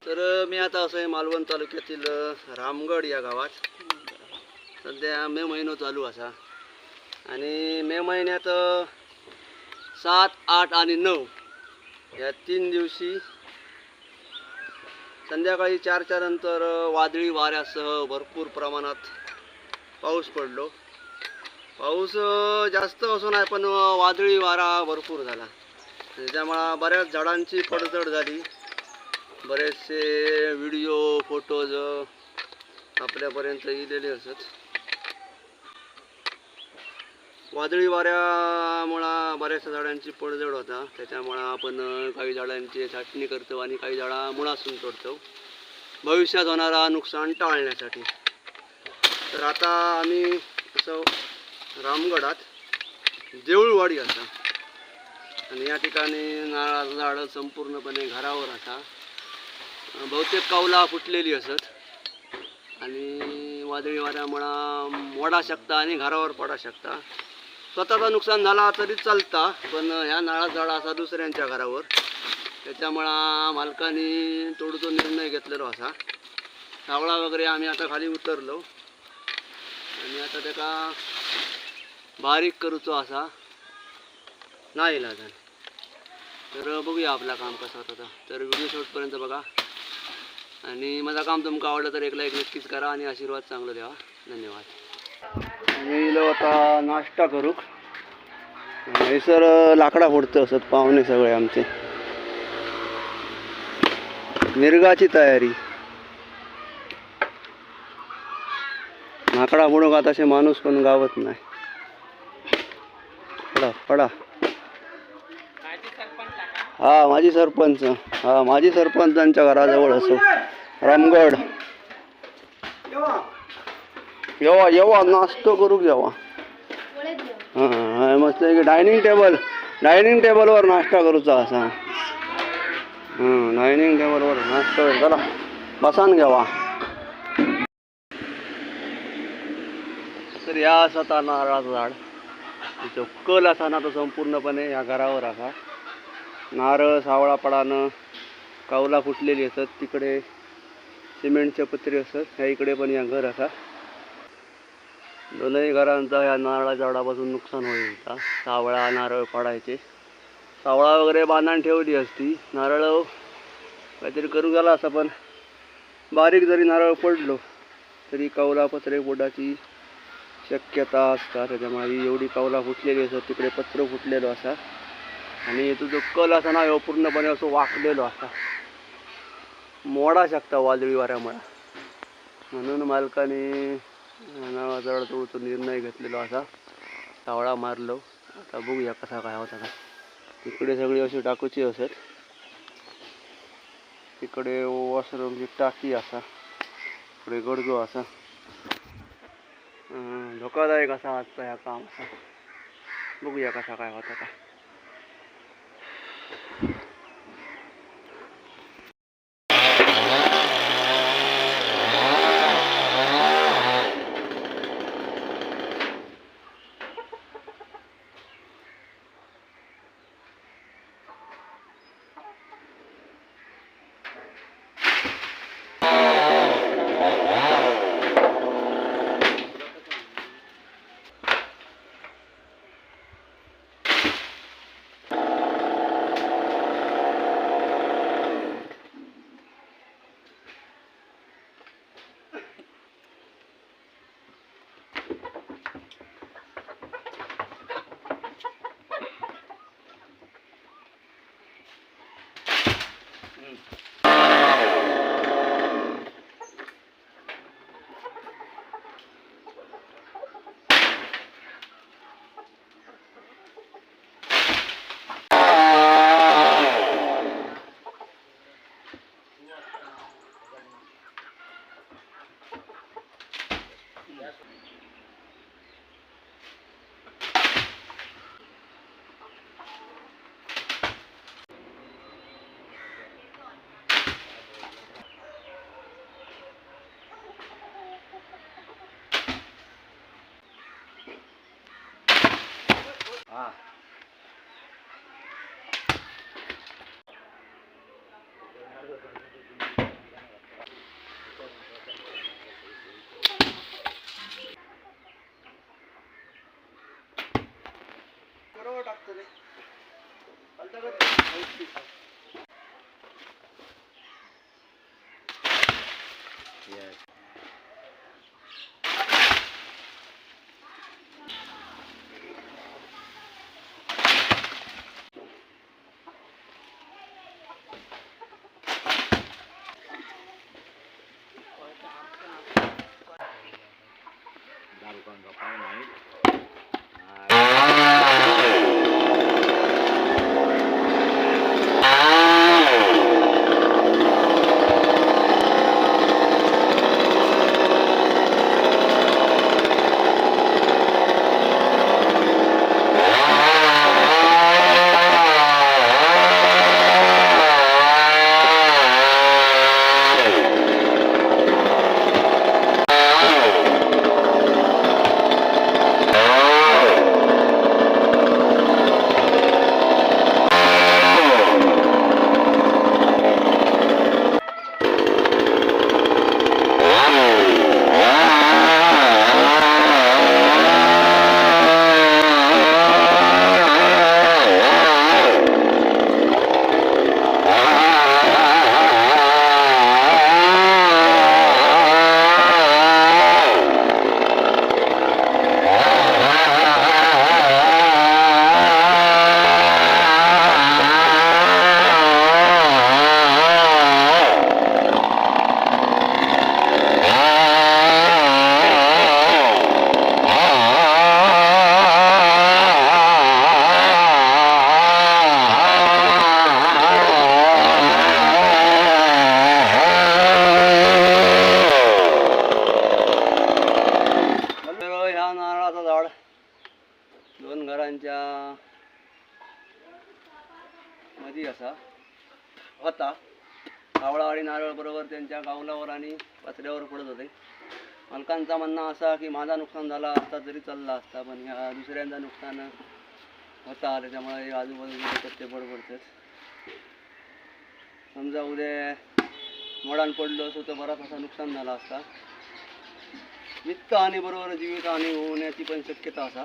तर मी आता असं आहे मालवण तालुक्यातील रामगड या गावात. सध्या मे महिना चालू असा आणि मे महिन्यात 7, 8 आणि 9 या 3 दिवशी संध्याकाळी 4च्या नंतर वादळी वाऱ्यासह भरपूर प्रमाणात पाऊस पडलो. पाऊस जास्त असो नाही पण वादळी वारा भरपूर झाला. त्याच्यामुळे बऱ्याच झाडांची पडझड झाली. बरेचसे व्हिडिओ फोटोज आपल्यापर्यंत येलेले असत. वादळी वाऱ्यामुळं बऱ्याचशा झाडांची पडझड होता. त्याच्यामुळं आपण काही झाडांची छाटणी करतो आणि काही झाडा मुळासून तोडतो भविष्यात होणारा नुकसान टाळण्यासाठी. तर आता आम्ही असं रामगडात देऊळवाडी असा आणि या ठिकाणी नारळाचं झाडं संपूर्णपणे घरावर असा. बहुतेक कौला फुटलेली असत आणि वादळी वाऱ्यामुळं मोडा शकता आणि घरावर पडा शकता. स्वतःचं नुकसान झाला तरी चालता पण ह्या नारळाचं झाड असा दुसऱ्यांच्या घरावर. त्याच्यामुळं मालकाने तोडूचा निर्णय घेतलेला असा. सावळा वगैरे आम्ही आता खाली उतरलो आणि आता त्याका बारीक करूचो असा नाही लागेल. तर बघूया आपला काम कसं होतं. तर व्हिडिओ शेवटपर्यंत बघा आणि माझं काम तुमका आवडलं तर एक लाईक नक्कीच करा आणि आशीर्वाद चांगला द्यावा. धन्यवाद. मी आता नाश्ता करू. सर लाकडा फोडतं असत पाहुणे सगळे आमचे. मिरगाची तयारी. लाकडा फोडून का तसे माणूस पण गावत नाही. पडा पडा. हा माझी सरपंच. हा माझी सरपंचांच्या घराजवळ असो रामगड. येवा येवा नाश्तो करू येवा. हां मस्त डायनिंग टेबलवर नाश्ता करूचा असा. डायनिंग टेबलवर नाश्ता चला बसान घ्यावा. तर या असा नारळाचं झाड तिथं कल असा ना तो संपूर्णपणे या घरावर असा. नारळ सावळा पडानं कावला फुटलेली असत. तिकडे सिमेंटचे पत्रे असत. ह्या इकडे पण या घर असा. दोनही घरांचा ह्या नारळाच्या झाडापासून नुकसान होईल. सावळा नारळ पडायचे. सावळा वगैरे बांधून ठेवली असती. नारळ काहीतरी करू गेला असं पण बारीक जरी नारळ पडलो तरी कौला पत्रे फुटाची शक्यता असता. त्याच्यामुळे एवढी कौला फुटलेली असत. तिकडे पत्र फुटलेलो असा आणि तो जो कल असा ना ह्यो पूर्णपणे असं वाकलेलो असा. मोडा शकता वादळी वाऱ्यामुळे. म्हणून मालकाने नारळाचं तोडूचा निर्णय घेतलेला असा. सावळा मारलो. आता बघूया कसा काय होता. तिकडे सगळी अशी टाकूची असत. तिकडे वॉशरूमची टाकी असा. इकडे गडजो असा. धोकादायक असा आजचा ह्या काम असा. बघूया कसा काय होता का. ह्या नारळाचं झाड दोन घरांच्या मध्ये असा होता. कावळा आणि नारळ बरोबर त्यांच्या गावलावर आणि पत्र्यावर पडत होते. मालकांचा म्हणणं असा की माझा नुकसान झाला असता तरी चालला असता, पण ह्या दुसऱ्यांचा नुकसान होता, त्याच्यामुळे आजूबाजूचे पत्ते बडबडतात. समजा उद्या मोडान पडलो असतो तर बराच असा नुकसान झाला असता. वित्त हानी बरोबर जीवित हानी होण्याची पण शक्यता असा.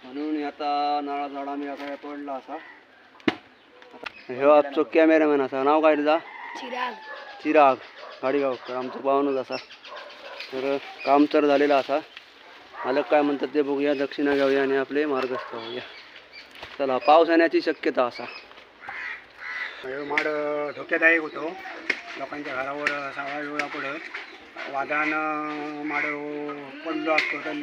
म्हणून आता नारळा झाड आम्ही आता तोडला असा. ह्यो आमचो कॅमेरामॅन असा. नाव काय तुझा? चिराग गाडीगावकर. आमचं पाहुणच असा. तर काम तर झालेलं असा. मालक काय म्हणतात ते बघूया, दक्षिणा घेऊया आणि आपले मार्गस्थ होऊया. चला, पाऊस येण्याची शक्यता असा. माड धोक्यादायक होतो. लोकांच्या घरावर सावळा वेळा पडत वादानं माड पडलो असतो तर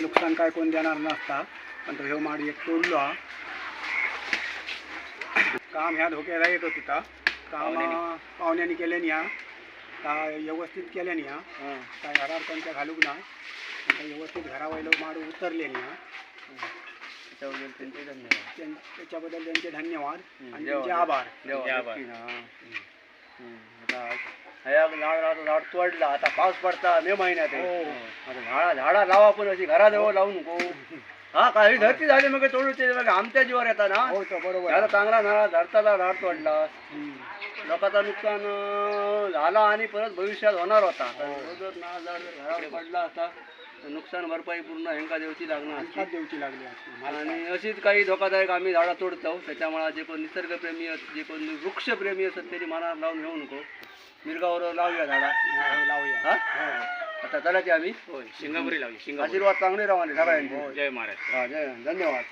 नुकसान काय कोण देणार नसता. पण तो ह्यो माड एक तोडलो हा. काम ह्या धोक्यादायक होता. काम पाहुण्यांनी केल्याने हा काय व्यवस्थित केल्याने हा काय घरावर त्यांच्या घालूक ना व्यवस्थित घरावायला माड उतरल्याने हा. त्याच्याबद्दल त्यांचे धन्यवाद आणि त्यांचे आभार. नारळाचं झाड तोडला. आता पाऊस पडता मे महिन्यात आहे. झाडा लावा, पण अशी घराजवळ लावू नको. हा, काही धरती झाली मग तोडूचे मग आमच्या जीवावर येतात ना. बरोबर. त्याला चांगला नारळ झाडताला झाड तोडला, लोकांचा नुकसान झाला आणि परत भविष्यात होणार होता. जर नारळ झाड घरावर पडला असता तर नुकसान भरपाई पूर्ण हेंका देवची लागणार. आणि अशीच काही धोकादायक आम्ही झाडा तोडतो. त्याच्यामुळे जे कोण निसर्गप्रेमी जे कोण वृक्षप्रेमी असतात त्यांनी मनात लावून घेऊ नको. मिरगावर लावूया झाडा. लावूया. आता चलाची आम्ही शिंगापुरी लावली. आशीर्वाद चांगले राहणे सगळ्यांचे. जय महाराज. जय. धन्यवाद.